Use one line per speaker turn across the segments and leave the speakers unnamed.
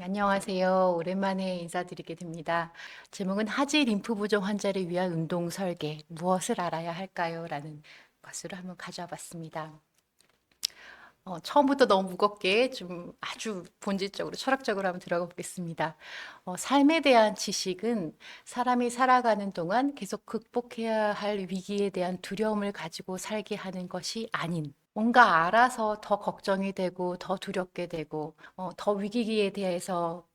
안녕하세요. 오랜만에 인사드리게 됩니다. 제목은 하지 림프 부종 환자를 위한 운동 설계, 무엇을 알아야 할까요? 라는 것으로 한번 가져와 봤습니다. 처음부터 너무 무겁게 좀 아주 본질적으로 철학적으로 한번 들어가 보겠습니다. 삶에 대한 지식은 사람이 살아가는 동안 계속 극복해야 할 위기에 대한 두려움을 가지고 살게 하는 것이 아닌 뭔가 알아서 더 걱정이 되고 더 두렵게 되고 더 위기에 대해서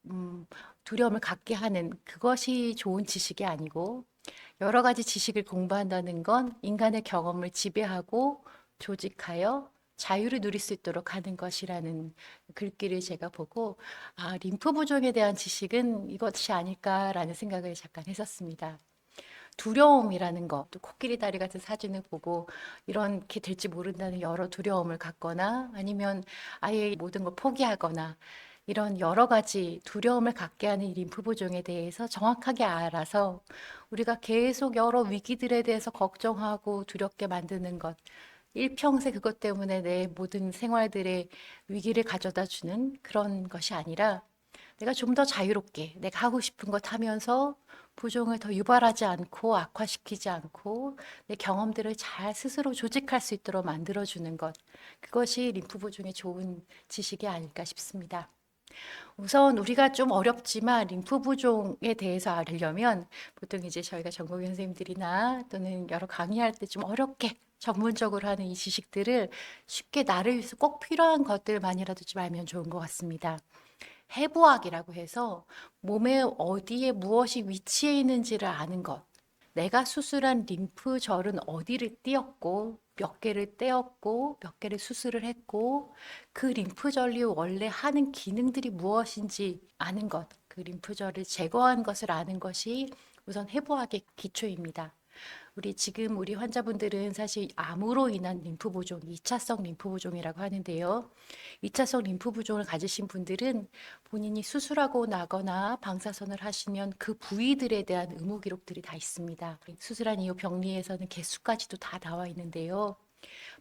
두려움을 갖게 하는 그것이 좋은 지식이 아니고 여러 가지 지식을 공부한다는 건 인간의 경험을 지배하고 조직하여 자유를 누릴 수 있도록 하는 것이라는 글귀를 제가 보고 림프 부종에 대한 지식은 이것이 아닐까라는 생각을 잠깐 했었습니다. 두려움이라는 것, 또 코끼리 다리 같은 사진을 보고 이렇게 될지 모른다는 여러 두려움을 갖거나 아니면 아예 모든 걸 포기하거나 이런 여러 가지 두려움을 갖게 하는 이 림프 부종에 대해서 정확하게 알아서 우리가 계속 여러 위기들에 대해서 걱정하고 두렵게 만드는 것, 일평생 그것 때문에 내 모든 생활들의 위기를 가져다 주는 그런 것이 아니라 내가 좀 더 자유롭게 내가 하고 싶은 것 하면서 부종을 더 유발하지 않고 악화시키지 않고 내 경험들을 잘 스스로 조직할 수 있도록 만들어주는 것. 그것이 림프 부종의 좋은 지식이 아닐까 싶습니다. 우선 우리가 좀 어렵지만 림프 부종에 대해서 알려면 보통 이제 저희가 전공의 선생님들이나 또는 여러 강의할 때 좀 어렵게 전문적으로 하는 이 지식들을 쉽게 나를 위해서 꼭 필요한 것들만이라도 좀 알면 좋은 것 같습니다. 해부학이라고 해서 몸에 어디에 무엇이 위치해 있는지를 아는 것. 내가 수술한 림프절은 어디를 띄었고, 몇 개를 떼었고, 몇 개를 수술을 했고, 그 림프절이 원래 하는 기능들이 무엇인지 아는 것. 그 림프절을 제거한 것을 아는 것이 우선 해부학의 기초입니다. 우리 환자분들은 사실 암으로 인한 림프 부종, 2차성 림프 부종이라고 하는데요. 2차성 림프 부종을 가지신 분들은 본인이 수술하고 나거나 방사선을 하시면 그 부위들에 대한 의무 기록들이 다 있습니다. 수술한 이후 병리에서는 개수까지도 다 나와 있는데요.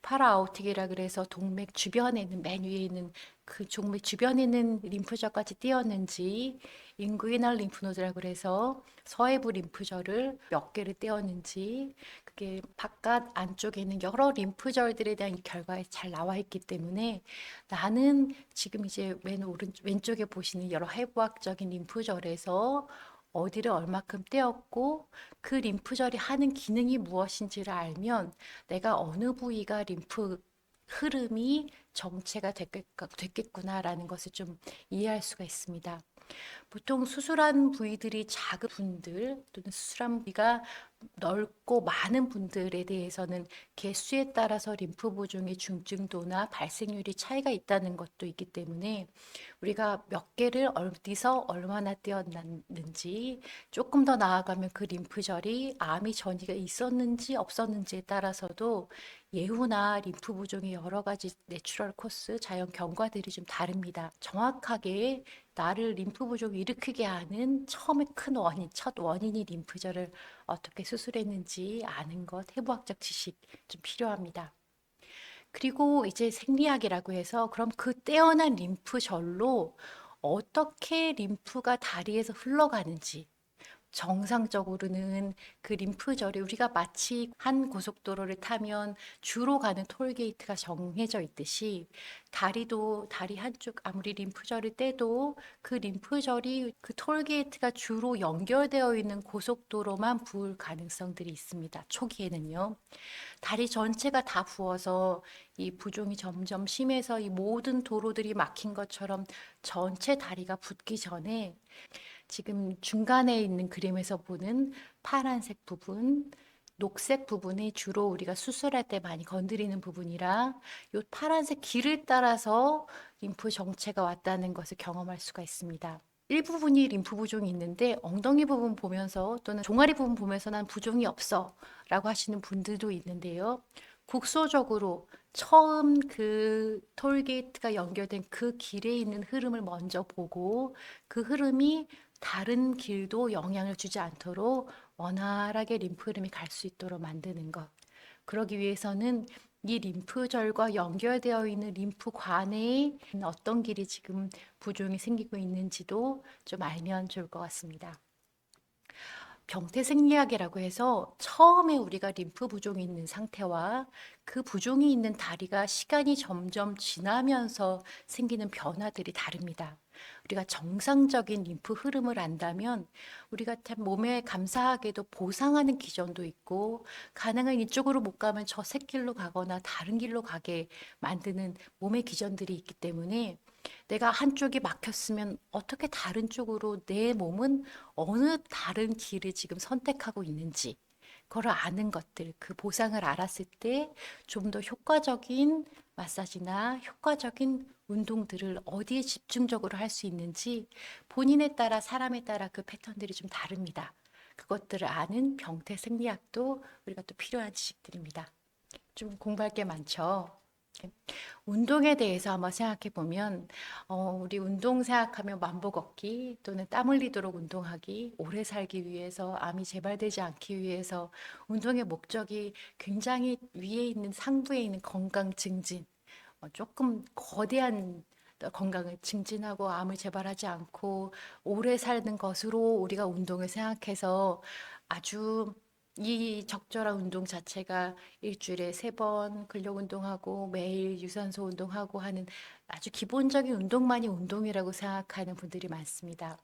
파라아우틱이라 그래서 동맥 주변에 있는 맨 위에 있는 그 동맥 주변에 있는 림프절까지 띄었는지 인구이널 림프노드라고 그래서 서해부 림프절을 몇 개를 띄었는지 그게 바깥 안쪽에 있는 여러 림프절들에 대한 결과에 잘 나와 있기 때문에 나는 지금 이제 왼쪽에 보시는 여러 해부학적인 림프절에서 어디를 얼마큼 떼었고 그 림프절이 하는 기능이 무엇인지를 알면 내가 어느 부위가 림프 흐름이 정체가 됐겠구나라는 것을 좀 이해할 수가 있습니다. 보통 수술한 부위들이 작은 분들 또는 수술한 부위가 넓고 많은 분들에 대해서는 개수에 따라서 림프 부종의 중증도나 발생률이 차이가 있다는 것도 있기 때문에 우리가 몇 개를 어디서 얼마나 떼었는지 조금 더 나아가면 그 림프절이 암이 전이가 있었는지 없었는지에 따라서도 예후나 림프 부종의 여러 가지 내추럴 코스, 자연 경과들이 좀 다릅니다. 정확하게 나를 림프 부종을 일으키게 하는 처음에 큰 원인, 첫 원인이 림프절을 어떻게 수술했는지 아는 것, 해부학적 지식 좀 필요합니다. 그리고 이제 생리학이라고 해서 그럼 그 떼어난 림프절로 어떻게 림프가 다리에서 흘러가는지 정상적으로는 그 림프절이 우리가 마치 한 고속도로를 타면 주로 가는 톨게이트가 정해져 있듯이 다리도 다리 한쪽 아무리 림프절을 떼도 그 림프절이 그 톨게이트가 주로 연결되어 있는 고속도로만 부을 가능성들이 있습니다. 초기에는요. 다리 전체가 다 부어서 이 부종이 점점 심해서 이 모든 도로들이 막힌 것처럼 전체 다리가 붓기 전에 지금 중간에 있는 그림에서 보는 파란색 부분, 녹색 부분이 주로 우리가 수술할 때 많이 건드리는 부분이라 이 파란색 길을 따라서 림프 정체가 왔다는 것을 경험할 수가 있습니다. 일부분이 림프 부종이 있는데 엉덩이 부분 보면서 또는 종아리 부분 보면서 난 부종이 없어 라고 하시는 분들도 있는데요. 국소적으로 처음 그 톨게이트가 연결된 그 길에 있는 흐름을 먼저 보고 그 흐름이 다른 길도 영향을 주지 않도록 원활하게 림프 흐름이 갈 수 있도록 만드는 것. 그러기 위해서는 이 림프절과 연결되어 있는 림프관에 어떤 길이 지금 부종이 생기고 있는지도 좀 알면 좋을 것 같습니다. 병태생리학이라고 해서 처음에 우리가 림프 부종이 있는 상태와 그 부종이 있는 다리가 시간이 점점 지나면서 생기는 변화들이 다릅니다. 우리가 정상적인 림프 흐름을 안다면 우리가 참 몸에 감사하게도 보상하는 기전도 있고, 가능한 이쪽으로 못 가면 저 새길로 가거나 다른 길로 가게 만드는 몸의 기전들이 있기 때문에, 내가 한쪽이 막혔으면 어떻게 다른 쪽으로 내 몸은 어느 다른 길을 지금 선택하고 있는지 그걸 아는 것들, 그 보상을 알았을 때 좀 더 효과적인 마사지나 효과적인 운동들을 어디에 집중적으로 할 수 있는지 본인에 따라, 사람에 따라 그 패턴들이 좀 다릅니다. 그것들을 아는 병태생리학도 우리가 또 필요한 지식들입니다. 좀 공부할 게 많죠. 운동에 대해서 한번 생각해 보면, 우리 운동 생각하면 만보 걷기 또는 땀 흘리도록 운동하기, 오래 살기 위해서, 암이 재발되지 않기 위해서 운동의 목적이 굉장히 위에 있는 상부에 있는 건강 증진, 조금 거대한 건강을 증진하고 암을 재발하지 않고 오래 사는 것으로 우리가 운동을 생각해서 아주 이 적절한 운동 자체가 일주일에 3번 근력 운동하고 매일 유산소 운동하고 하는 아주 기본적인 운동만이 운동이라고 생각하는 분들이 많습니다.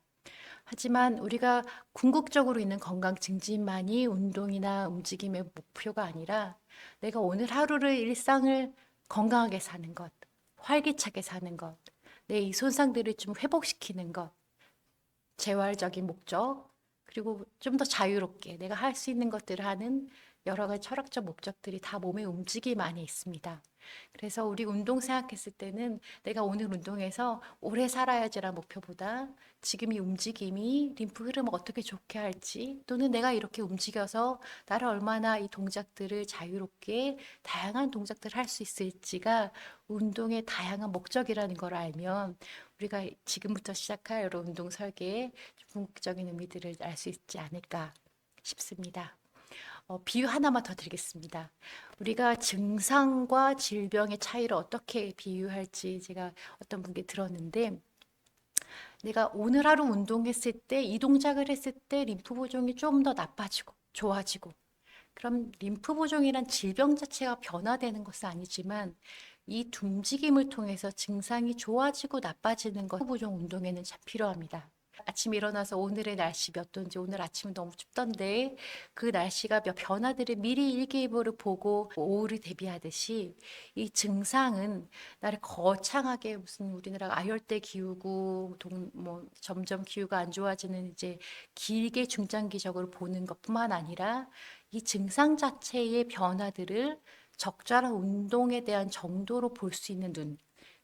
하지만 우리가 궁극적으로 있는 건강 증진만이 운동이나 움직임의 목표가 아니라, 내가 오늘 하루를 일상을 건강하게 사는 것, 활기차게 사는 것, 내 이 손상들을 좀 회복시키는 것, 재활적인 목적, 그리고 좀 더 자유롭게 내가 할 수 있는 것들을 하는 여러 가지 철학적 목적들이 다 몸의 움직임 안에 있습니다. 그래서 우리 운동 생각했을 때는 내가 오늘 운동해서 오래 살아야지라는 목표보다 지금 이 움직임이 림프 흐름을 어떻게 좋게 할지, 또는 내가 이렇게 움직여서 나를 얼마나 이 동작들을 자유롭게 다양한 동작들을 할 수 있을지가 운동의 다양한 목적이라는 걸 알면 우리가 지금부터 시작할 여러 운동 설계에 궁극적인 의미들을 알 수 있지 않을까 싶습니다. 비유 하나만 더 드리겠습니다. 우리가 증상과 질병의 차이를 어떻게 비유할지 제가 어떤 분께 들었는데, 내가 오늘 하루 운동했을 때, 이 동작을 했을 때 림프 보종이 좀 더 나빠지고 좋아지고, 그럼 림프 보종이란 질병 자체가 변화되는 것은 아니지만 이 움직임을 통해서 증상이 좋아지고 나빠지는 것, 림프 보종 운동에는 참 필요합니다. 아침 일어나서 오늘의 날씨 몇 도인지, 오늘 아침은 너무 춥던데 그 날씨가 몇 변화들을 미리 일기예보를 보고 오후를 대비하듯이, 이 증상은 나를 거창하게 무슨 우리나라 아열대 기후고 점점 기후가 안 좋아지는 이제 길게 중장기적으로 보는 것뿐만 아니라 이 증상 자체의 변화들을 적절한 운동에 대한 정도로 볼 수 있는 눈,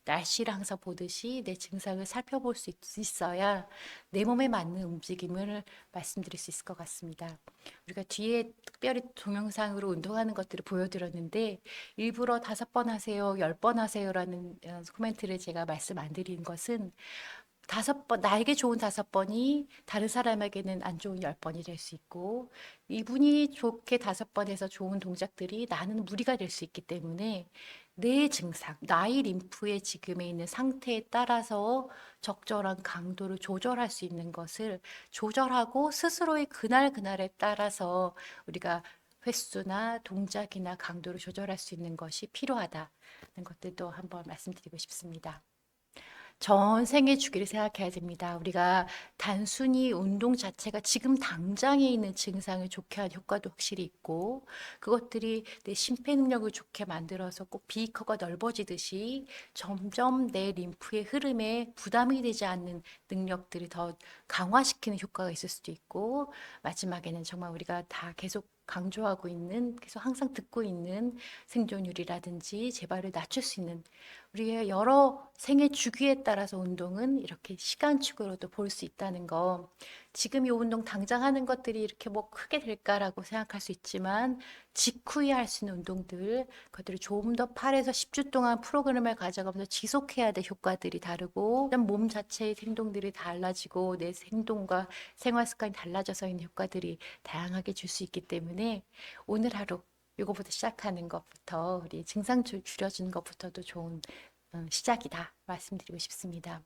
날씨를 항상 보듯이 내 증상을 살펴볼 수 있어야 내 몸에 맞는 움직임을 말씀드릴 수 있을 것 같습니다. 우리가 뒤에 특별히 동영상으로 운동하는 것들을 보여드렸는데, 일부러 5번 하세요, 10번 하세요라는 코멘트를 제가 말씀 안 드린 것은, 5번, 나에게 좋은 5번이 다른 사람에게는 안 좋은 10번이 될 수 있고, 이분이 좋게 5번 해서 좋은 동작들이 나는 무리가 될 수 있기 때문에, 내 증상, 나의 림프의 지금에 있는 상태에 따라서 적절한 강도를 조절할 수 있는 것을 조절하고, 스스로의 그날그날에 따라서 우리가 횟수나 동작이나 강도를 조절할 수 있는 것이 필요하다는 것들도 한번 말씀드리고 싶습니다. 전 생의 주기를 생각해야 됩니다. 우리가 단순히 운동 자체가 지금 당장에 있는 증상을 좋게 하는 효과도 확실히 있고, 그것들이 내 심폐능력을 좋게 만들어서 꼭 비커가 넓어지듯이 점점 내 림프의 흐름에 부담이 되지 않는 능력들이 더 강화시키는 효과가 있을 수도 있고, 마지막에는 정말 우리가 다 계속 강조하고 있는, 계속 항상 듣고 있는 생존율이라든지 재발을 낮출 수 있는, 우리의 여러 생의 주기에 따라서 운동은 이렇게 시간축으로도 볼 수 있다는 거. 지금 이 운동 당장 하는 것들이 이렇게 뭐 크게 될까라고 생각할 수 있지만, 직후에 할 수 있는 운동들, 그것들을 조금 더 8에서 10주 동안 프로그램을 가져가면서 지속해야 될 효과들이 다르고, 몸 자체의 행동들이 달라지고 내 행동과 생활 습관이 달라져서 있는 효과들이 다양하게 줄 수 있기 때문에, 오늘 하루 요거부터 시작하는 것부터 우리 증상 줄여주는 것부터도 좋은 시작이다 말씀드리고 싶습니다.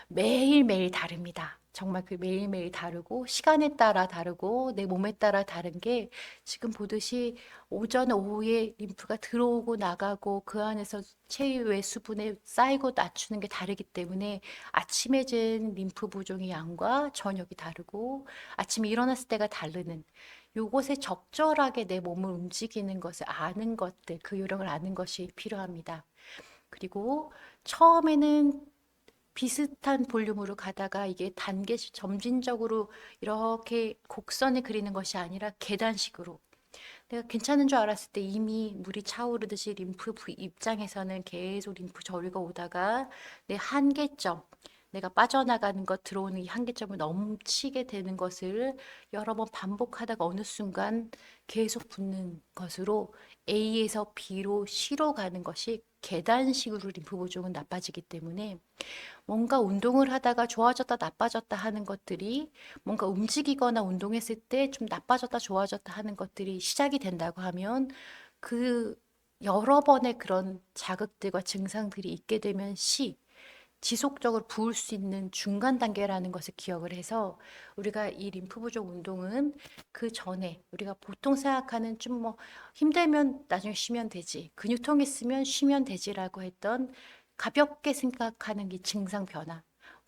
매일매일 다릅니다. 정말 그 매일매일 다르고 시간에 따라 다르고 내 몸에 따라 다른 게 지금 보듯이 오전, 오후에 림프가 들어오고 나가고 그 안에서 체외 수분에 쌓이고 낮추는 게 다르기 때문에 아침에 잰 림프 부종의 양과 저녁이 다르고 아침에 일어났을 때가 다르는 요것에 적절하게 내 몸을 움직이는 것을 아는 것들, 그 요령을 아는 것이 필요합니다. 그리고 처음에는 비슷한 볼륨으로 가다가 이게 점진적으로 이렇게 곡선을 그리는 것이 아니라 계단식으로 내가 괜찮은 줄 알았을 때 이미 물이 차오르듯이 림프 입장에서는 계속 림프 저리가 오다가 내 한계점, 내가 빠져나가는 것 들어오는 이 한계점을 넘치게 되는 것을 여러 번 반복하다가 어느 순간 계속 붙는 것으로 A에서 B로 C로 가는 것이 계단식으로 림프 보종은 나빠지기 때문에 뭔가 운동을 하다가 좋아졌다 나빠졌다 하는 것들이 뭔가 움직이거나 운동했을 때 좀 나빠졌다 좋아졌다 하는 것들이 시작이 된다고 하면 그 여러 번의 그런 자극들과 증상들이 있게 되면 지속적으로 부을 수 있는 중간 단계라는 것을 기억을 해서 우리가 이 림프 부족 운동은 그 전에 우리가 보통 생각하는 좀 뭐 힘들면 나중에 쉬면 되지, 근육통 있으면 쉬면 되지라고 했던 가볍게 생각하는 이 증상 변화,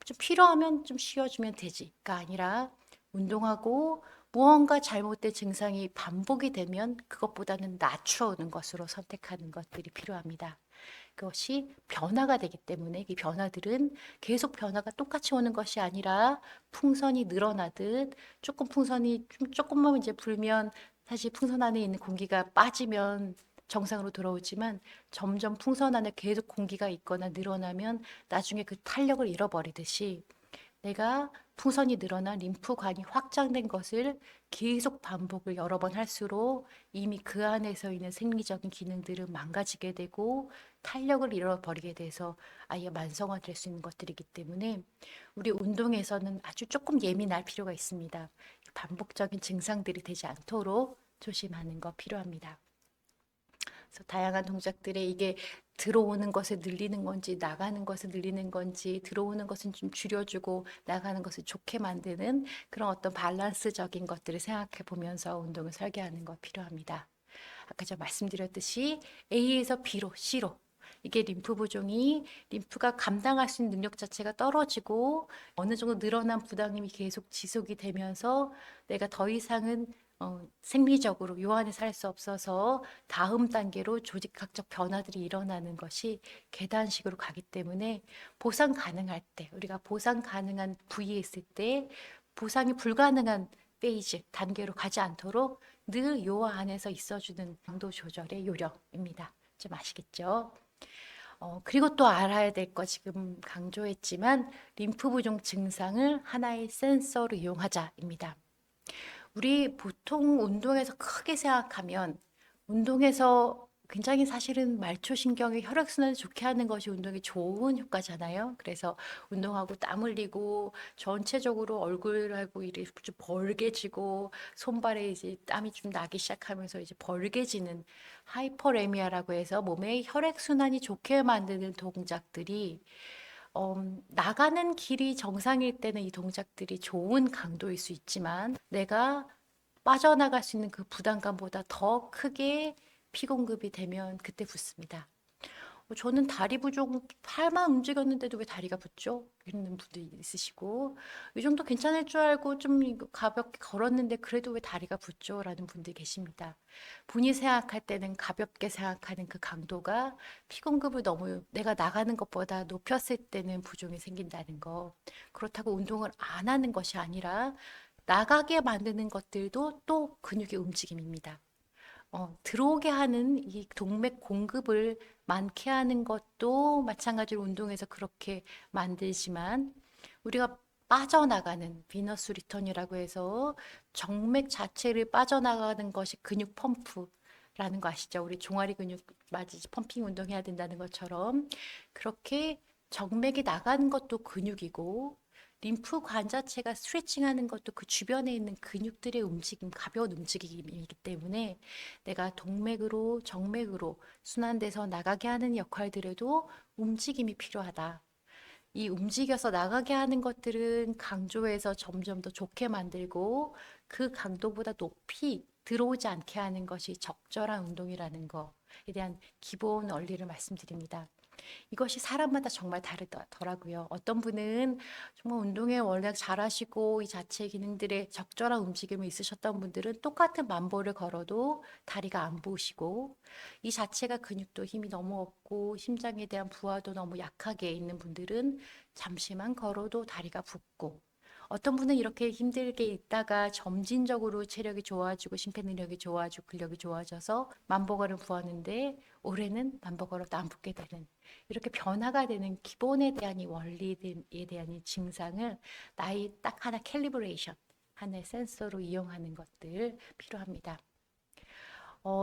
좀 필요하면 좀 쉬어주면 되지가 아니라 운동하고 무언가 잘못된 증상이 반복이 되면 그것보다는 낮추어오는 것으로 선택하는 것들이 필요합니다. 그것이 변화가 되기 때문에 이 변화들은 계속 변화가 똑같이 오는 것이 아니라 풍선이 늘어나듯 풍선이 조금만 이제 불면 사실 풍선 안에 있는 공기가 빠지면 정상으로 돌아오지만 점점 풍선 안에 계속 공기가 있거나 늘어나면 나중에 그 탄력을 잃어버리듯이 내가 풍선이 늘어나 림프관이 확장된 것을 계속 반복을 여러 번 할수록 이미 그 안에서 있는 생리적인 기능들은 망가지게 되고 탄력을 잃어버리게 돼서 아예 만성화될 수 있는 것들이기 때문에 우리 운동에서는 아주 조금 예민할 필요가 있습니다. 반복적인 증상들이 되지 않도록 조심하는 거 필요합니다. 그래서 다양한 동작들에 이게 들어오는 것을 늘리는 건지 나가는 것을 늘리는 건지 들어오는 것은 좀 줄여주고 나가는 것을 좋게 만드는 그런 어떤 밸런스적인 것들을 생각해 보면서 운동을 설계하는 거 필요합니다. 아까 제가 말씀드렸듯이 A에서 B로 C로 이게 림프 부종이 림프가 감당할 수 있는 능력 자체가 떨어지고 어느 정도 늘어난 부담이 계속 지속이 되면서 내가 더 이상은 생리적으로 요 안에서 할 수 없어서 다음 단계로 조직학적 변화들이 일어나는 것이 계단식으로 가기 때문에 보상 가능할 때 우리가 보상 가능한 부위에 있을 때 보상이 불가능한 페이지 단계로 가지 않도록 늘 요 안에서 있어주는 강도 조절의 요령입니다. 좀 아시겠죠? 그리고 또 알아야 될 거 지금 강조했지만 림프 부종 증상을 하나의 센서로 이용하자입니다. 우리 보통 운동에서 크게 생각하면 운동에서 굉장히 사실은 말초신경의 혈액순환을 좋게 하는 것이 운동의 좋은 효과잖아요. 그래서 운동하고 땀 흘리고 전체적으로 얼굴하고 이렇게 좀 벌게지고 손발에 이제 땀이 좀 나기 시작하면서 이제 벌게지는 하이퍼레미아라고 해서 몸의 혈액순환이 좋게 만드는 동작들이 나가는 길이 정상일 때는 이 동작들이 좋은 강도일 수 있지만 내가 빠져나갈 수 있는 그 부담감보다 더 크게 피공급이 되면 그때 붙습니다. 저는 다리 부종 팔만 움직였는데도 왜 다리가 붓죠? 이러는 분도 있으시고 이 정도 괜찮을 줄 알고 좀 가볍게 걸었는데 그래도 왜 다리가 붓죠? 라는 분들이 계십니다. 본인이 생각할 때는 가볍게 생각하는 그 강도가 피공급을 너무 내가 나가는 것보다 높였을 때는 부종이 생긴다는 거. 그렇다고 운동을 안 하는 것이 아니라 나가게 만드는 것들도 또 근육의 움직임입니다. 들어오게 하는 이 동맥 공급을 많게 하는 것도 마찬가지로 운동에서 그렇게 만들지만 우리가 빠져나가는 비너스 리턴이라고 해서 정맥 자체를 빠져나가는 것이 근육 펌프라는 거 아시죠? 우리 종아리 근육 맞이 펌핑 운동 해야 된다는 것처럼 그렇게 정맥이 나가는 것도 근육이고 림프관 자체가 스트레칭하는 것도 그 주변에 있는 근육들의 움직임, 가벼운 움직임이기 때문에 내가 동맥으로 정맥으로 순환돼서 나가게 하는 역할들에도 움직임이 필요하다. 이 움직여서 나가게 하는 것들은 강조해서 점점 더 좋게 만들고 그 강도보다 높이 들어오지 않게 하는 것이 적절한 운동이라는 것에 대한 기본 원리를 말씀드립니다. 이것이 사람마다 정말 다르더라고요. 어떤 분은 정말 운동에 워낙 잘하시고 이 자체 기능들의 적절한 움직임이 있으셨던 분들은 똑같은 만보를 걸어도 다리가 안 부으시고 이 자체가 근육도 힘이 너무 없고 심장에 대한 부하도 너무 약하게 있는 분들은 잠시만 걸어도 다리가 붓고 어떤 분은 이렇게 힘들게 있다가 점진적으로 체력이 좋아지고 심폐능력이 좋아지고 근력이 좋아져서 만보걸을 부었는데 올해는 만보걸어도 안 붙게 되는 이렇게 변화가 되는 기본에 대한 이 원리에 대한 이 증상을 나의 딱 하나 캘리브레이션 하나의 센서로 이용하는 것들 필요합니다.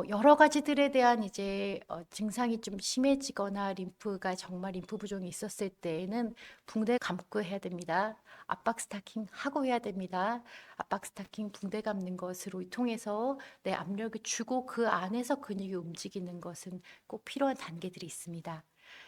여러 가지들에 대한 이제 증상이 좀 심해지거나 림프가 정말 림프 부종이 있었을 때에는 붕대 감고 해야 됩니다. 압박 스타킹 하고 해야 됩니다. 압박 스타킹 붕대 감는 것으로 통해서 내 압력을 주고 그 안에서 근육이 움직이는 것은 꼭 필요한 단계들이 있습니다.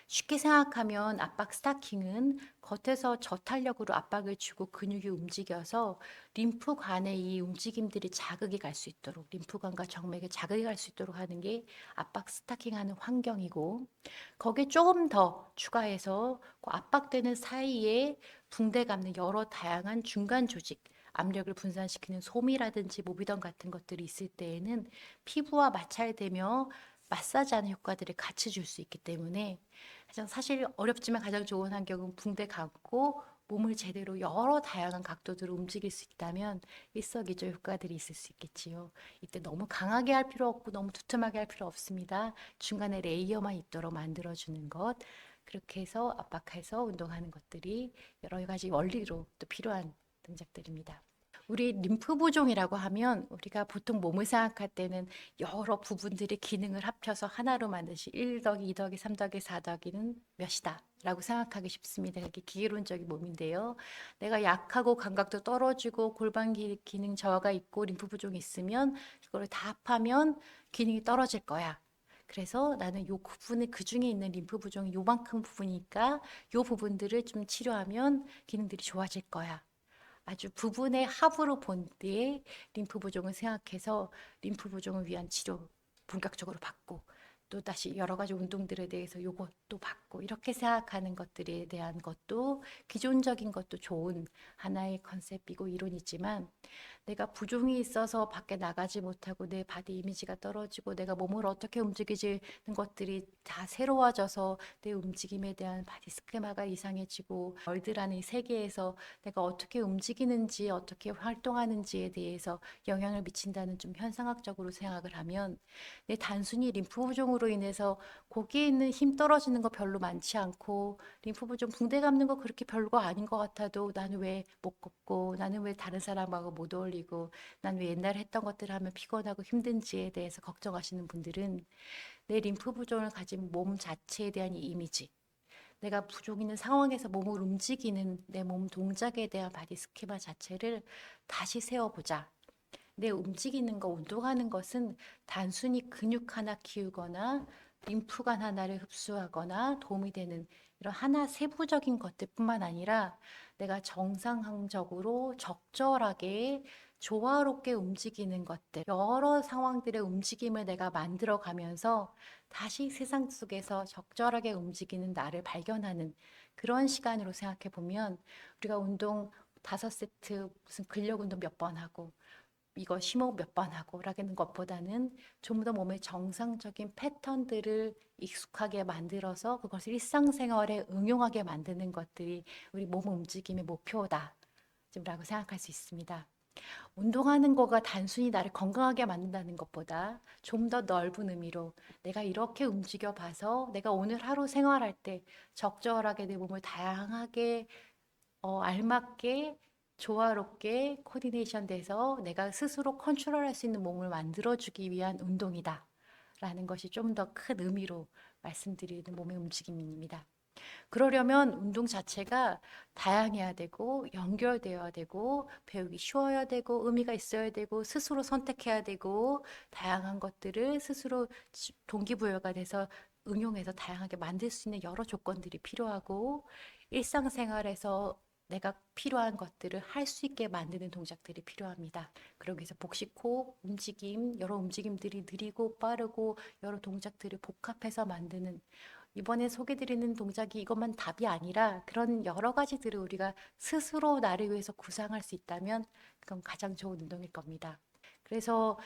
쉽게 생각하면 압박 스타킹은 겉에서 저탄력으로 압박을 주고 근육이 움직여서 림프관의 이 움직임들이 자극이 갈 수 있도록 림프관과 정맥에 자극이 갈 수 있도록 하는 게 압박 스타킹하는 환경이고 거기에 조금 더 추가해서 그 압박되는 사이에 붕대 감는 여러 다양한 중간 조직 압력을 분산시키는 솜이라든지 모비던 같은 것들이 있을 때에는 피부와 마찰되며 마사지하는 효과들을 같이 줄 수 있기 때문에 가장 사실 어렵지만 가장 좋은 환경은 붕대 감고 몸을 제대로 여러 다양한 각도들로 움직일 수 있다면 일석이조 효과들이 있을 수 있겠지요. 이때 너무 강하게 할 필요 없고 너무 두툼하게 할 필요 없습니다. 중간에 레이어만 있도록 만들어주는 것. 그렇게 해서 압박해서 운동하는 것들이 여러 가지 원리로 또 필요한 동작들입니다. 우리 림프 부종이라고 하면 우리가 보통 몸을 생각할 때는 여러 부분들의 기능을 합쳐서 하나로 만드시 1 더하기 2 더하기 3 더하기 4 더하기는 몇이다 라고 생각하기 쉽습니다. 이게 기계론적인 몸인데요. 내가 약하고 감각도 떨어지고 골반 기능 저하가 있고 림프 부종이 있으면 이거를 다 합하면 기능이 떨어질 거야. 그래서 나는 요 부분에 그 중에 있는 림프 부종이 요만큼 부분이니까 요 부분들을 좀 치료하면 기능들이 좋아질 거야. 아주 부분의 합으로 본 때에 림프 부종을 생각해서 림프 부종을 위한 치료 본격적으로 받고 또 다시 여러 가지 운동들에 대해서 요것도 받고 이렇게 생각하는 것들에 대한 것도 기존적인 것도 좋은 하나의 컨셉이고 이론이지만 내가 부종이 있어서 밖에 나가지 못하고 내 바디 이미지가 떨어지고 내가 몸을 어떻게 움직이지는 것들이 다 새로워져서 내 움직임에 대한 바디 스케마가 이상해지고 월드라는 이 세계에서 내가 어떻게 움직이는지 어떻게 활동하는지에 대해서 영향을 미친다는 좀 현상학적으로 생각을 하면 내 단순히 림프 부종으로 인해서 거기에 있는 힘 떨어지는 거 별로 많지 않고 림프 부종 붕대 감는 거 그렇게 별거 아닌 것 같아도 나는 왜 못 걷고 나는 왜 다른 사람하고 못 어울리고 난 왜 옛날에 했던 것들 하면 피곤하고 힘든지에 대해서 걱정하시는 분들은 내 림프 부종을 가진 몸 자체에 대한 이 이미지 내가 부종 있는 상황에서 몸을 움직이는 내 몸 동작에 대한 바디 스케마 자체를 다시 세워보자. 내 움직이는 거, 운동하는 것은 단순히 근육 하나 키우거나 림프관 하나를 흡수하거나 도움이 되는 이런 하나 세부적인 것들뿐만 아니라 내가 정상적으로 적절하게 조화롭게 움직이는 것들, 여러 상황들의 움직임을 내가 만들어 가면서 다시 세상 속에서 적절하게 움직이는 나를 발견하는 그런 시간으로 생각해 보면 우리가 운동 5세트 무슨 근력 운동 몇 번 하고 이거 심호흡 몇 번 하고 라는 것보다는 좀 더 몸의 정상적인 패턴들을 익숙하게 만들어서 그것을 일상생활에 응용하게 만드는 것들이 우리 몸 움직임의 목표다. 라고 생각할 수 있습니다. 운동하는 거가 단순히 나를 건강하게 만든다는 것보다 좀 더 넓은 의미로 내가 이렇게 움직여 봐서 내가 오늘 하루 생활할 때 적절하게 내 몸을 다양하게 알맞게 조화롭게 코디네이션 돼서 내가 스스로 컨트롤할 수 있는 몸을 만들어주기 위한 운동이다. 라는 것이 좀 더 큰 의미로 말씀드리는 몸의 움직임입니다. 그러려면 운동 자체가 다양해야 되고 연결되어야 되고 배우기 쉬워야 되고 의미가 있어야 되고 스스로 선택해야 되고 다양한 것들을 스스로 동기부여가 돼서 응용해서 다양하게 만들 수 있는 여러 조건들이 필요하고 일상생활에서 내가 필요한 것들을 할 수 있게 만드는 동작들이 필요합니다. 그러기 위해서 복식, 호흡, 움직임, 여러 움직임들이 느리고 빠르고 여러 동작들을 복합해서 만드는 이번에 소개드리는 동작이 이것만 답이 아니라 그런 여러 가지들을 우리가 스스로 나를 위해서 구상할 수 있다면 그건 가장 좋은 운동일 겁니다. 그래서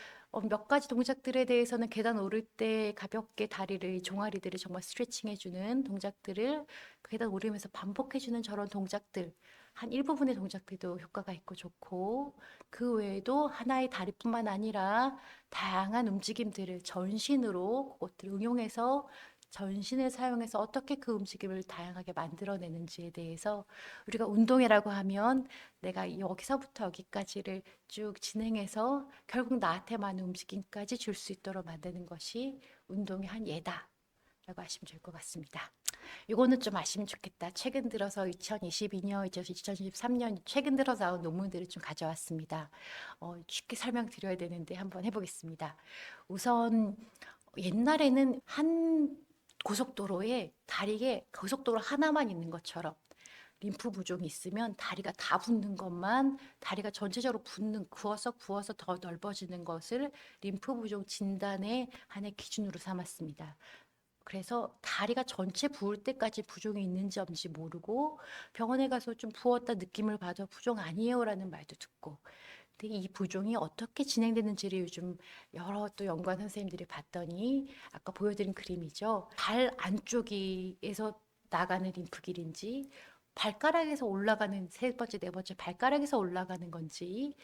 몇 가지 동작들에 대해서는 계단 오를 때 가볍게 다리를, 종아리들을 정말 스트레칭 해주는 동작들을 계단 오르면서 반복해주는 저런 동작들, 한 일부분의 동작들도 효과가 있고 좋고 그 외에도 하나의 다리뿐만 아니라 다양한 움직임들을 전신으로 그것들을 응용해서 전신을 사용해서 어떻게 그 움직임을 다양하게 만들어내는지에 대해서 우리가 운동이라고 하면 내가 여기서부터 여기까지를 쭉 진행해서 결국 나한테 맞는 움직임까지 줄 수 있도록 만드는 것이 운동의 한 예다. 라고 하시면 좋을 것 같습니다. 이거는 좀 아시면 좋겠다. 최근 들어서 2022년, 이제 2023년 최근 들어서 나온 논문들을 좀 가져왔습니다. 쉽게 설명드려야 되는데 한번 해보겠습니다. 우선 옛날에는 한 고속도로에 다리에 고속도로 하나만 있는 것처럼 림프 부종이 있으면 다리가 다 붓는 것만 다리가 전체적으로 부어서 더 넓어지는 것을 림프 부종 진단의 하나의 기준으로 삼았습니다. 그래서 다리가 전체 부을 때까지 부종이 있는지 없는지 모르고 병원에 가서 좀 부었다 느낌을 받아 부종 아니에요라는 말도 듣고 근데 이 부종이 어떻게 진행되는지를 요즘 여러 또 연구한 선생님들이 봤더니 아까 보여드린 그림이죠. 발 안쪽에서 나가는 림프길인지 발가락에서 올라가는 세 번째, 네 번째 발가락에서 올라가는 건지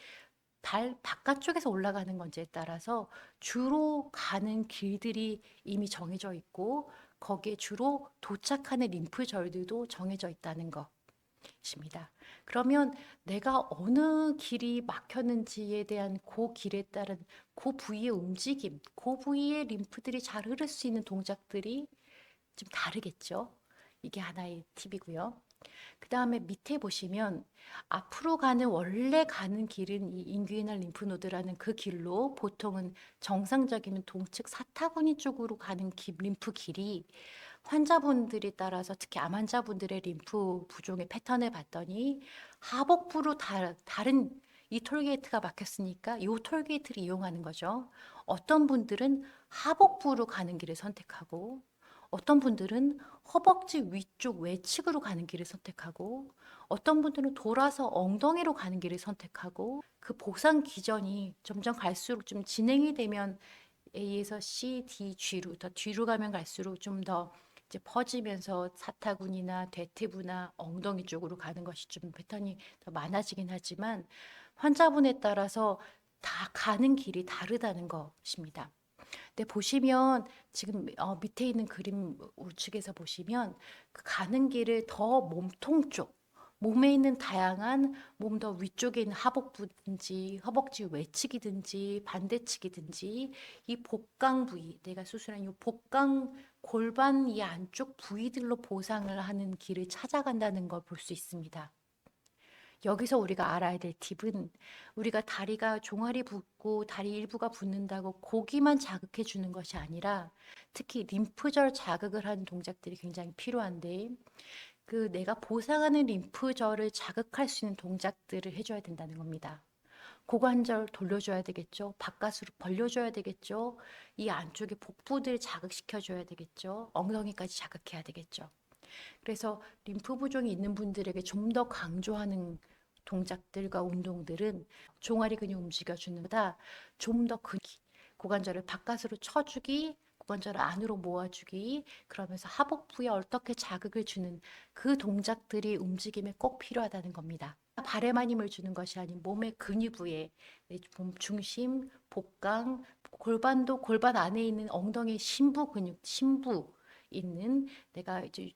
발 바깥쪽에서 올라가는 건지에 따라서 주로 가는 길들이 이미 정해져 있고 거기에 주로 도착하는 림프절들도 정해져 있다는 것입니다. 그러면 내가 어느 길이 막혔는지에 대한 그 길에 따른 그 부위의 움직임, 그 부위의 림프들이 잘 흐를 수 있는 동작들이 좀 다르겠죠. 이게 하나의 팁이고요. 그 다음에 밑에 보시면 앞으로 가는 원래 가는 길은 이 인규이널 림프노드라는 그 길로 보통은 정상적이면 동측 사타구니 쪽으로 가는 림프 길이 환자분들이 따라서 특히 암 환자분들의 림프 부종의 패턴을 봤더니 하복부로 다른 이 톨게이트가 막혔으니까 이 톨게이트를 이용하는 거죠. 어떤 분들은 하복부로 가는 길을 선택하고 어떤 분들은 허벅지 위쪽 외측으로 가는 길을 선택하고 어떤 분들은 돌아서 엉덩이로 가는 길을 선택하고 그 보상 기전이 점점 갈수록 좀 진행이 되면 A에서 C, D, G로 더 뒤로 가면 갈수록 좀 더 이제 퍼지면서 사타구니나 대퇴부나 엉덩이 쪽으로 가는 것이 좀 패턴이 더 많아지긴 하지만 환자분에 따라서 다 가는 길이 다르다는 것입니다. 근데 보시면 지금 밑에 있는 그림 우측에서 보시면 그 가는 길을 더 몸통 쪽, 몸에 있는 다양한 몸 더 위쪽에 있는 하복부든지 허벅지 외측이든지 반대측이든지 이 복강 부위, 내가 수술한 이 복강 골반 이 안쪽 부위들로 보상을 하는 길을 찾아간다는 걸 볼 수 있습니다. 여기서 우리가 알아야 될 팁은 우리가 다리가 종아리 붓고 다리 일부가 붓는다고 고기만 자극해 주는 것이 아니라 특히 림프절 자극을 하는 동작들이 굉장히 필요한데 그 내가 보상하는 림프절을 자극할 수 있는 동작들을 해줘야 된다는 겁니다. 고관절 돌려줘야 되겠죠. 바깥으로 벌려줘야 되겠죠. 이 안쪽에 복부들 자극시켜줘야 되겠죠. 엉덩이까지 자극해야 되겠죠. 그래서 림프 부종이 있는 분들에게 좀 더 강조하는 동작들과 운동들은 종아리 근육 움직여주는 보다 좀 더 고관절을 바깥으로 쳐주기, 고관절을 안으로 모아주기, 그러면서 하복부에 어떻게 자극을 주는 그 동작들이 움직임에 꼭 필요하다는 겁니다. 발에만 힘을 주는 것이 아닌 몸의 근육 부에 몸 중심, 복강, 골반도 골반 안에 있는 엉덩이 심부 근육, 심부 있는 내가 이제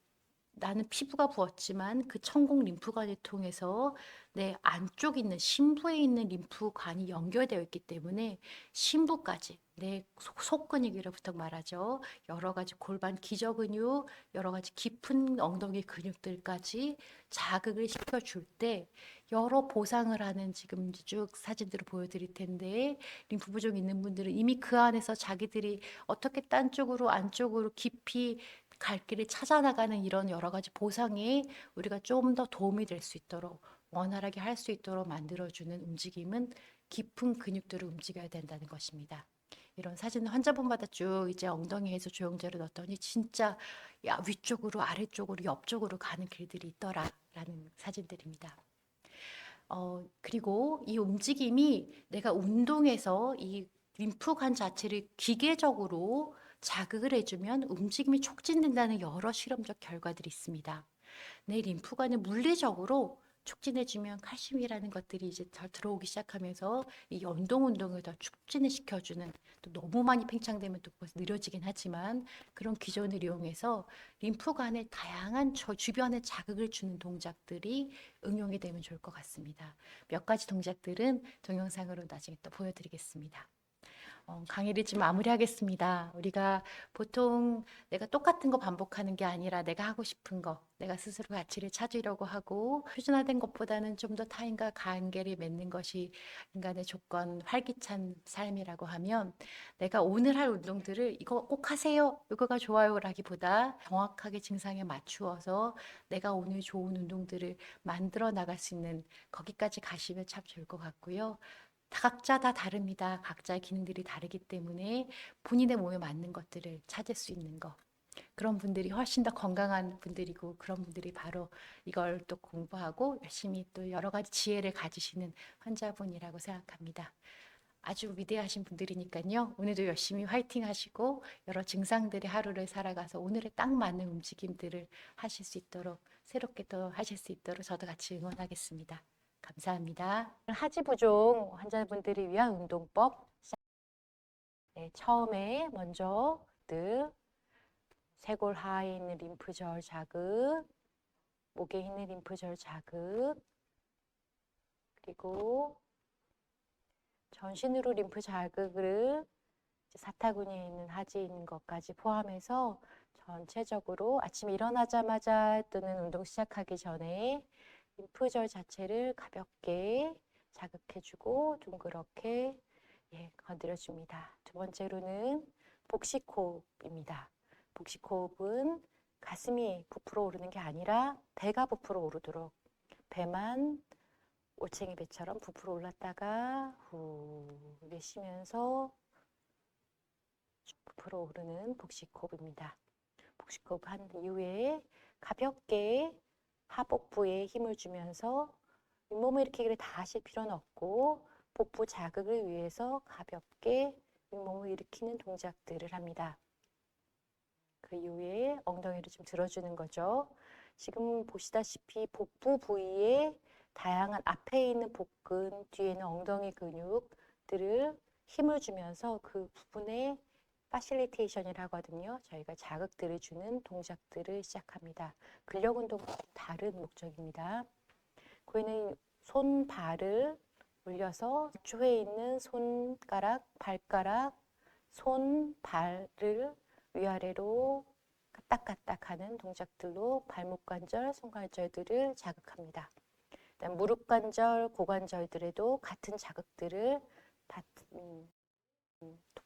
나는 피부가 부었지만 그 천공 림프관을 통해서 내 안쪽 있는 심부에 있는 림프관이 연결되어 있기 때문에 심부까지 내 속근육이라부터 말하죠. 여러 가지 골반 기저근육, 여러 가지 깊은 엉덩이 근육들까지 자극을 시켜줄 때 여러 보상을 하는 지금 쭉 사진들을 보여드릴 텐데 림프 부종 있는 분들은 이미 그 안에서 자기들이 어떻게 딴 쪽으로 안쪽으로 깊이 갈 길을 찾아나가는 이런 여러 가지 보상에 우리가 좀 더 도움이 될 수 있도록 원활하게 할 수 있도록 만들어주는 움직임은 깊은 근육들을 움직여야 된다는 것입니다. 이런 사진 환자분마다 쭉 이제 엉덩이에서 조영제를 넣었더니 진짜 야, 위쪽으로 아래쪽으로 옆쪽으로 가는 길들이 있더라라는 사진들입니다. 그리고 이 움직임이 내가 운동해서 이 림프관 자체를 기계적으로 자극을 해주면 움직임이 촉진된다는 여러 실험적 결과들이 있습니다. 내 림프관을 물리적으로 촉진해주면 칼슘이라는 것들이 이제 더 들어오기 시작하면서 이 운동을 더 촉진을 시켜주는, 또 너무 많이 팽창되면 또 느려지긴 하지만 그런 기전을 이용해서 림프관에 다양한 주변에 자극을 주는 동작들이 응용이 되면 좋을 것 같습니다. 몇 가지 동작들은 동영상으로 나중에 또 보여드리겠습니다. 강의를 좀 마무리하겠습니다. 우리가 보통 내가 똑같은 거 반복하는 게 아니라 내가 하고 싶은 거, 내가 스스로 가치를 찾으려고 하고 표준화된 것보다는 좀 더 타인과 관계를 맺는 것이 인간의 조건, 활기찬 삶이라고 하면 내가 오늘 할 운동들을 이거 꼭 하세요, 이거가 좋아요라기보다 정확하게 증상에 맞추어서 내가 오늘 좋은 운동들을 만들어 나갈 수 있는 거기까지 가시면 참 좋을 것 같고요. 각자 다 다릅니다. 각자의 기능들이 다르기 때문에 본인의 몸에 맞는 것들을 찾을 수 있는 거. 그런 분들이 훨씬 더 건강한 분들이고 그런 분들이 바로 이걸 또 공부하고 열심히 또 여러 가지 지혜를 가지시는 환자분이라고 생각합니다. 아주 위대하신 분들이니까요. 오늘도 열심히 화이팅 하시고 여러 증상들의 하루를 살아가서 오늘에 딱 맞는 움직임들을 하실 수 있도록 새롭게 또 하실 수 있도록 저도 같이 응원하겠습니다. 감사합니다. 하지부종 환자분들을 위한 운동법. 네, 처음에 먼저 쇄골 하에 있는 림프절 자극, 목에 있는 림프절 자극, 그리고 전신으로 림프 자극을 사타구니에 있는 하지에 있는 것까지 포함해서 전체적으로 아침에 일어나자마자 또는 운동 시작하기 전에 림프절 자체를 가볍게 자극해주고 둥그렇게 건드려줍니다. 두 번째로는 복식호흡입니다. 복식호흡은 가슴이 부풀어 오르는 게 아니라 배가 부풀어 오르도록 배만 올챙이 배처럼 부풀어 올랐다가 후 내쉬면서 부풀어 오르는 복식호흡입니다. 복식호흡 한 이후에 가볍게 하복부에 힘을 주면서 윗몸을 일으키기를 다 하실 필요는 없고 복부 자극을 위해서 가볍게 윗몸을 일으키는 동작들을 합니다. 그 이후에 엉덩이를 좀 들어주는 거죠. 지금 보시다시피 복부 부위에 다양한 앞에 있는 복근, 뒤에 있는 엉덩이 근육들을 힘을 주면서 그 부분에 파실리테이션이라고 하거든요. 저희가 자극들을 주는 동작들을 시작합니다. 근력 운동과 다른 목적입니다. 그에는 손발을 올려서 조에 있는 손가락, 발가락, 손발을 위아래로 까딱까딱 하는 동작들로 발목 관절, 손관절들을 자극합니다. 그다음 무릎 관절, 고관절들에도 같은 자극들을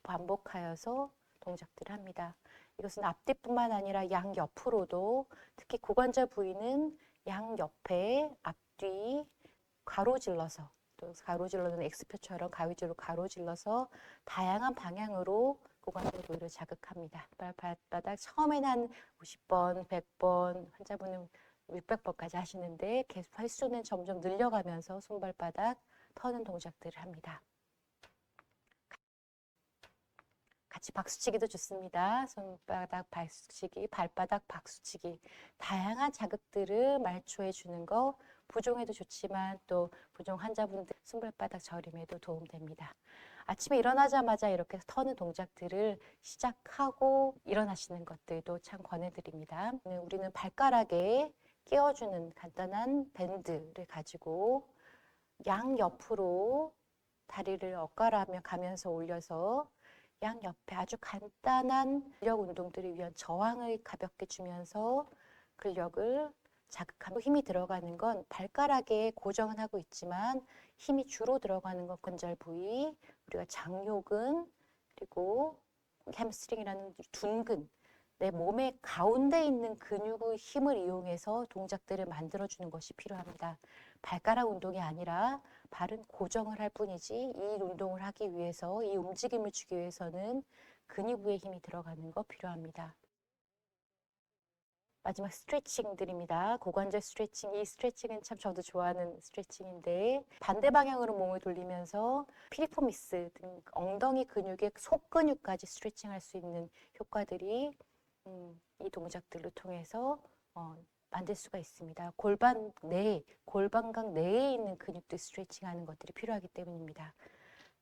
반복하여서 동작들을 합니다. 이것은 앞뒤뿐만 아니라 양옆으로도 특히 고관절 부위는 양옆에 앞뒤 가로질러서 또 가로질러는 X표처럼 가위줄로 가로질러서 다양한 방향으로 고관절 부위를 자극합니다. 발바닥 처음에는 한 50번, 100번, 환자분은 600번까지 하시는데 계속 횟수는 점점 늘려가면서 손발바닥 터는 동작들을 합니다. 같이 박수치기도 좋습니다. 손바닥 박수치기, 발바닥 박수치기. 다양한 자극들을 말초해 주는 거 부종에도 좋지만 또 부종 환자분들 손발바닥 저림에도 도움됩니다. 아침에 일어나자마자 이렇게 터는 동작들을 시작하고 일어나시는 것들도 참 권해드립니다. 우리는 발가락에 끼워주는 간단한 밴드를 가지고 양옆으로 다리를 엇갈아며 가면서 올려서 양옆에 아주 간단한 근력 운동들을 위한 저항을 가볍게 주면서 근력을 자극하고, 힘이 들어가는 건 발가락에 고정은 하고 있지만 힘이 주로 들어가는 건 관절 부위, 우리가 장요근, 그리고 햄스트링이라는 둔근, 내 몸의 가운데 있는 근육의 힘을 이용해서 동작들을 만들어주는 것이 필요합니다. 발가락 운동이 아니라 발은 고정을 할 뿐이지, 이 운동을 하기 위해서, 이 움직임을 주기 위해서는 근육부에 힘이 들어가는 거 필요합니다. 마지막 스트레칭들입니다. 고관절 스트레칭, 이 스트레칭은 참 저도 좋아하는 스트레칭인데, 반대 방향으로 몸을 돌리면서 피리포미스 등 엉덩이 근육의 속근육까지 스트레칭할 수 있는 효과들이 이 동작들을 통해서 만들 수가 있습니다. 골반각 내에 있는 근육들 스트레칭하는 것들이 필요하기 때문입니다.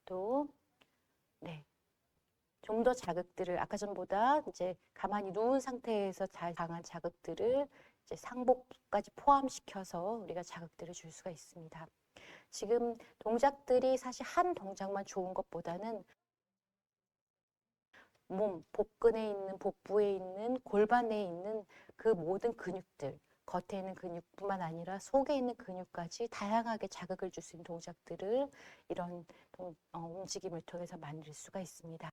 또 좀 더 자극들을 아까 전보다 이제 가만히 누운 상태에서 강한 자극들을 이제 상복까지 포함시켜서 우리가 자극들을 줄 수가 있습니다. 지금 동작들이 사실 한 동작만 좋은 것보다는 몸, 복근에 있는, 복부에 있는, 골반에 있는 그 모든 근육들, 겉에 있는 근육뿐만 아니라 속에 있는 근육까지 다양하게 자극을 줄 수 있는 동작들을 이런 움직임을 통해서 만들 수가 있습니다.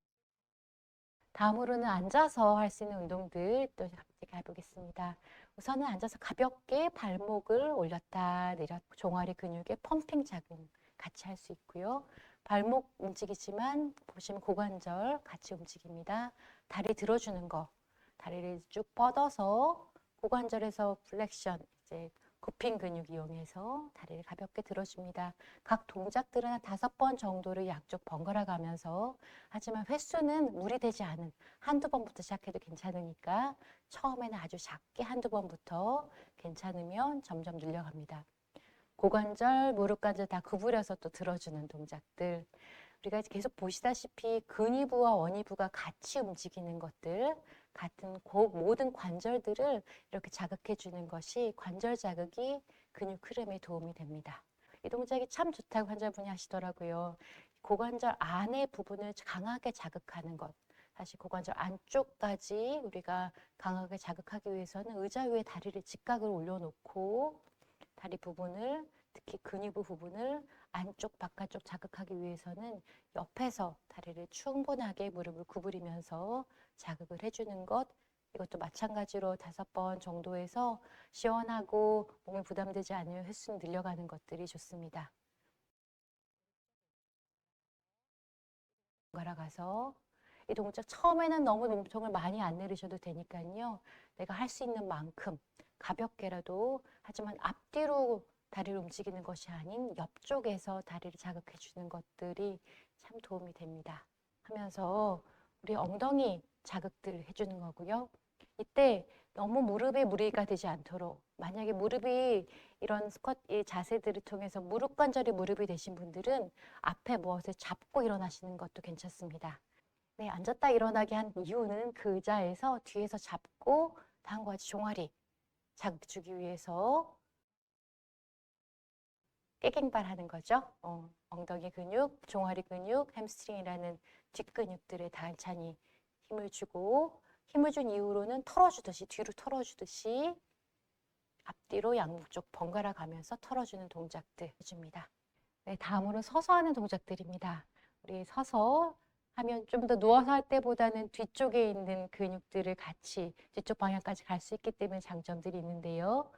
다음으로는 앉아서 할 수 있는 운동들 또 같이 해보겠습니다. 우선은 앉아서 가볍게 발목을 올렸다 내렸다, 종아리 근육의 펌핑 자극 같이 할 수 있고요. 발목 움직이지만 보시면 고관절 같이 움직입니다. 다리 들어주는 거, 다리를 쭉 뻗어서 고관절에서 플렉션, 이제 굽힌 근육 이용해서 다리를 가볍게 들어줍니다. 각 동작들은 한 5번 정도를 양쪽 번갈아 가면서, 하지만 횟수는 무리되지 않은 한두 번부터 시작해도 괜찮으니까 처음에는 아주 작게 한두 번부터 괜찮으면 점점 늘려갑니다. 고관절, 무릎관절 다 구부려서 또 들어주는 동작들. 우리가 계속 보시다시피 근위부와 원위부가 같이 움직이는 것들, 같은 모든 관절들을 이렇게 자극해 주는 것이 관절 자극이 근육 흐름에 도움이 됩니다. 이 동작이 참 좋다고 환자분이 하시더라고요. 고관절 안의 부분을 강하게 자극하는 것. 사실 고관절 안쪽까지 우리가 강하게 자극하기 위해서는 의자 위에 다리를 직각을 올려놓고 다리 부분을, 특히 근위부 부분을 안쪽 바깥쪽 자극하기 위해서는 옆에서 다리를 충분하게 무릎을 구부리면서 자극을 해주는 것, 이것도 마찬가지로 5번 정도에서 시원하고 몸에 부담되지 않으면 횟수는 늘려가는 것들이 좋습니다. 번갈아 가서 이 동작 처음에는 너무 몸통을 많이 안 내리셔도 되니까요. 내가 할 수 있는 만큼 가볍게라도, 하지만 앞뒤로 다리를 움직이는 것이 아닌 옆쪽에서 다리를 자극해 주는 것들이 참 도움이 됩니다. 하면서 우리 엉덩이 자극들 해주는 거고요. 이때 너무 무릎에 무리가 되지 않도록, 만약에 무릎이 이런 스쿼트 자세들을 통해서 무릎 관절이 무릎이 되신 분들은 앞에 무엇을 잡고 일어나시는 것도 괜찮습니다. 네, 앉았다 일어나게 한 이유는 그 의자에서 뒤에서 잡고 다음과 같이 종아리 자극 주기 위해서 깨갱발 하는 거죠. 엉덩이 근육, 종아리 근육, 햄스트링이라는 뒷근육들에 단찬히 힘을 주고, 힘을 준 이후로는 털어주듯이, 뒤로 털어주듯이 앞뒤로 양쪽 번갈아 가면서 털어주는 동작들 해줍니다. 네, 다음으로 서서 하는 동작들입니다. 우리 서서 하면 좀 더 누워서 할 때보다는 뒤쪽에 있는 근육들을 같이 뒤쪽 방향까지 갈 수 있기 때문에 장점들이 있는데요.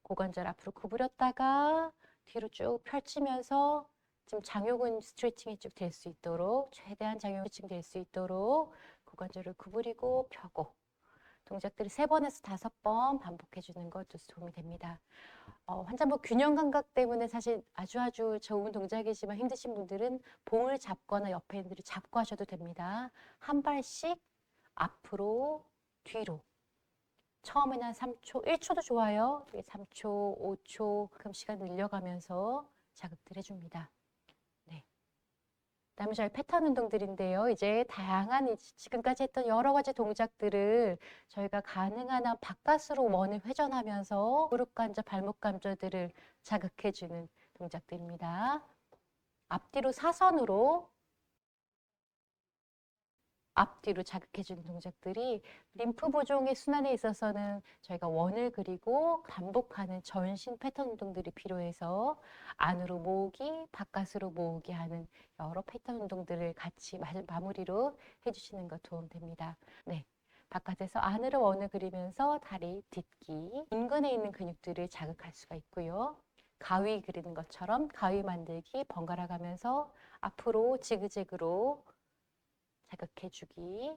고관절 앞으로 구부렸다가 뒤로 쭉 펼치면서 지금 장요근 스트레칭이 쭉 될 수 있도록, 최대한 장요근 스트레칭 될 수 있도록 고관절을 구부리고 펴고, 동작들을 3번에서 5번 반복해 주는 것도 도움이 됩니다. 환자분 균형 감각 때문에 사실 아주 좋은 동작이지만 힘드신 분들은 봉을 잡거나 옆에 있는 분들이 잡고 하셔도 됩니다. 한 발씩 앞으로, 뒤로. 처음에는 한 3초, 1초도 좋아요. 3초, 5초, 그럼 시간 늘려가면서 자극들 해줍니다. 네. 그다음에 저희 패턴 운동들인데요. 이제 다양한 지금까지 했던 여러 가지 동작들을 저희가 가능한 한 바깥으로 원을 회전하면서 무릎 관절, 발목 관절들을 자극해주는 동작들입니다. 앞뒤로 사선으로 앞뒤로 자극해주는 동작들이 림프 보종의 순환에 있어서는 저희가 원을 그리고 반복하는 전신 패턴 운동들이 필요해서 안으로 모으기, 바깥으로 모으기 하는 여러 패턴 운동들을 같이 마무리로 해주시는 것 도움됩니다. 네. 바깥에서 안으로 원을 그리면서 다리 딛기, 인근에 있는 근육들을 자극할 수가 있고요. 가위 그리는 것처럼 가위 만들기 번갈아 가면서 앞으로 지그재그로 자극해주기,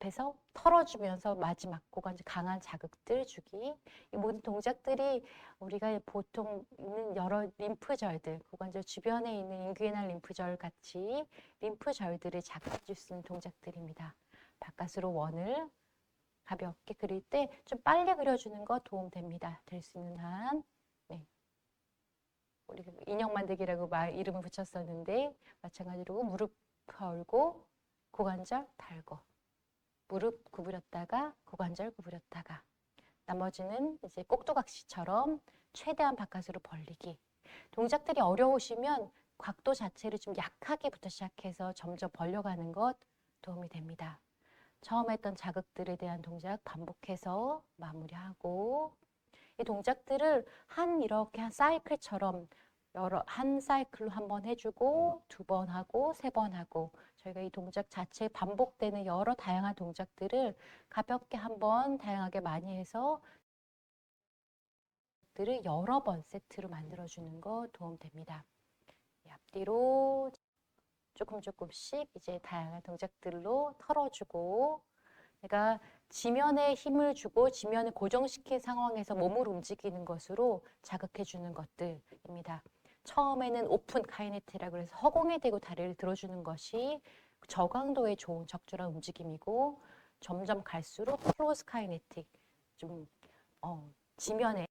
옆에서 털어주면서 마지막 고관절 강한 자극들 주기. 이 모든 동작들이 우리가 보통 있는 여러 림프절들, 고관절 주변에 있는 인귀에날 림프절 같이 림프절들을 자극해줄 수 있는 동작들입니다. 바깥으로 원을 가볍게 그릴 때 좀 빨리 그려주는 거 도움됩니다. 될 수 있는 한. 네. 우리 인형 만들기라고 이름을 붙였었는데 마찬가지로 무릎 펴고 고관절 달고 무릎 구부렸다가 고관절 구부렸다가 나머지는 이제 꼭두각시처럼 최대한 바깥으로 벌리기. 동작들이 어려우시면 각도 자체를 좀 약하게부터 시작해서 점점 벌려가는 것 도움이 됩니다. 처음 했던 자극들에 대한 동작 반복해서 마무리하고 이 동작들을 이렇게 한 사이클처럼 한 사이클로 한 번 해주고 두 번 하고 세 번 하고 저희가 이 동작 자체에 반복되는 여러 다양한 동작들을 가볍게 한번 다양하게 많이 해서 들을 여러 번 세트로 만들어주는 거 도움됩니다. 앞뒤로 조금씩 이제 다양한 동작들로 털어주고 내가 지면에 힘을 주고 지면을 고정시킨 상황에서 몸을 움직이는 것으로 자극해주는 것들입니다. 처음에는 오픈 카이네틱이라고 해서 허공에 대고 다리를 들어주는 것이 저강도에 좋은 적절한 움직임이고 점점 갈수록 클로즈 카이네틱, 좀 지면에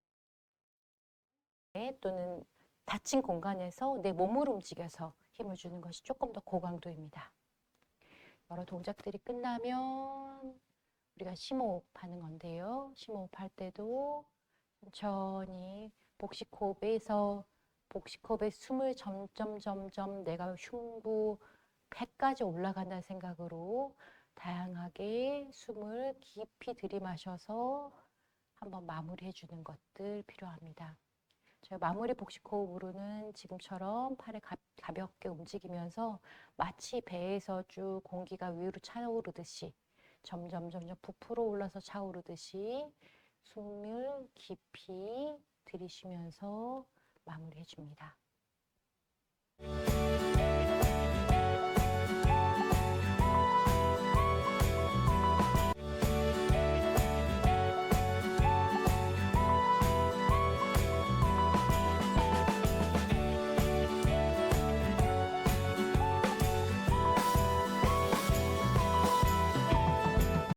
또는 닫힌 공간에서 내 몸을 움직여서 힘을 주는 것이 조금 더 고강도입니다. 여러 동작들이 끝나면 우리가 심호흡 하는 건데요. 심호흡 할 때도 천천히 복식호흡에서 복식호흡의 숨을 점점 내가 흉부 배까지 올라간다는 생각으로 다양하게 숨을 깊이 들이마셔서 한번 마무리해 주는 것들 필요합니다. 저희 마무리 복식호흡으로는 지금처럼 팔을 가볍게 움직이면서 마치 배에서 쭉 공기가 위로 차오르듯이 점점 부풀어 올라서 차오르듯이 숨을 깊이 들이쉬면서 마무리해 줍니다.